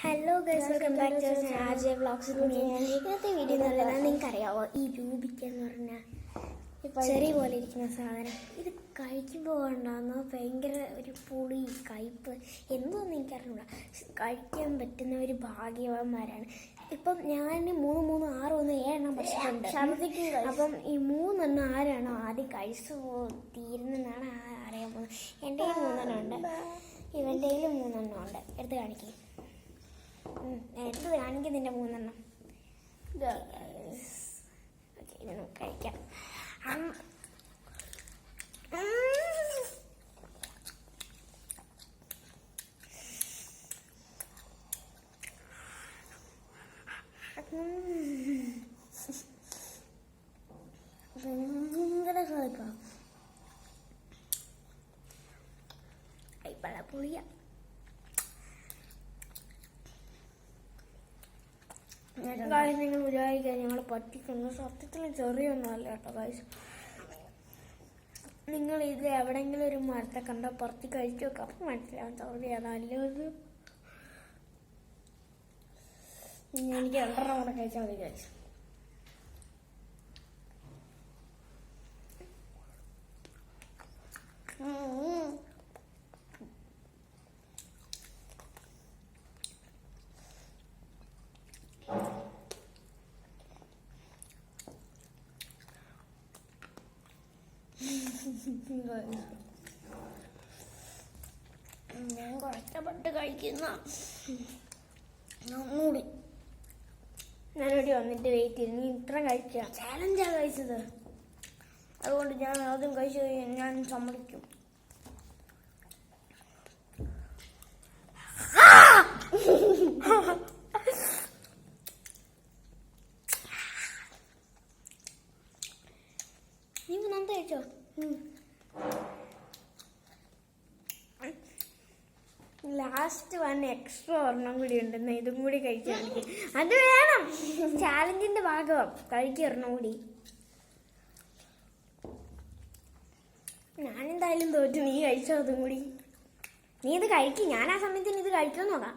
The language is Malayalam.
Hello guys, welcome back to RJ vlogs. ഇന്നത്തെ വീഡിയോ എന്ന് പറഞ്ഞാൽ നിങ്ങൾക്കറിയാവോ, ഈ രൂപിക്ക എന്ന് പറഞ്ഞാൽ ചെറിയ പോലെ ഇരിക്കുന്ന സാധനം ഇത് കഴിക്കുമ്പോൾ ഉണ്ടാകുന്ന ഭയങ്കര ഒരു പുളി കയ്പ്പ് എന്തോന്നും എനിക്കറിയില്ല. കഴിക്കാൻ പറ്റുന്ന ഒരു ഭാഗ്യവാന്മാരാണ്. ഇപ്പം ഞാൻ 3, 6, 1, 7 ഭക്ഷണമുണ്ട്. അപ്പം ഈ 3 ആരാണോ ആദ്യം കഴിച്ചു തീരുന്നതെന്നാണ് അറിയാൻ പോകുന്നത്. എൻ്റെ 3 ഉണ്ട്, ഇവൻ്റെ 3 ഉണ്ട്. എടുത്ത് കാണിക്കും, എടുത്ത് കാണിക്കും നിന്റെ 3. ഓക്കെ, ഇത് നമുക്ക് കഴിക്കാം. ഭയങ്കര കളിക്കാം, കൈപ്പള പുളിയ. നിങ്ങൾ വിചാരിക്കാൻ ഞങ്ങൾ പറ്റിക്കുന്നു, സത്യത്തിൽ ചെറിയൊന്നുമല്ല കേട്ടോ ഗൈസ്. നിങ്ങൾ ഇത് എവിടെയെങ്കിലും ഒരു മരത്തെ കണ്ടാൽ പുറത്ത് കഴിച്ചു നോക്കാം, അപ്പം മനസ്സിലാവും ചെറിയാണ് നല്ലത്. എനിക്ക് 2 കൂടെ കഴിച്ചാൽ മതി കഴിച്ചു. ഞാൻ കഷ്ടപ്പെട്ട് കഴിക്കുന്ന ഒന്നുകൂടി ഞാനിവിടെ വന്നിട്ട് വെയിറ്റ് ചെയ്ത് നീ ഇത്ര കഴിക്കുക ചാലഞ്ചാണ് കഴിച്ചത്. അതുകൊണ്ട് ഞാൻ ആദ്യം കഴിച്ചു ഞാൻ സമ്മതിക്കും. നീ നന്നായി കഴിച്ചോ? ലാസ്റ്റ് 1 എക്സ്ട്രാ ഒരെണ്ണം കൂടി ഉണ്ടെന്ന്, ഇതും കൂടി കഴിക്കാൻ അത് വേണം. ചാലഞ്ചിന്റെ ഭാഗമാണ്, കഴിക്കുക ഒരെണ്ണം കൂടി. ഞാനെന്തായാലും തോറ്റു, നീ കഴിച്ചോ അതും കൂടി. നീ ഇത് കഴിക്കും, ഞാൻ ആ സമയത്തിന് ഇത് കഴിക്കുമെന്ന് നോക്കാം.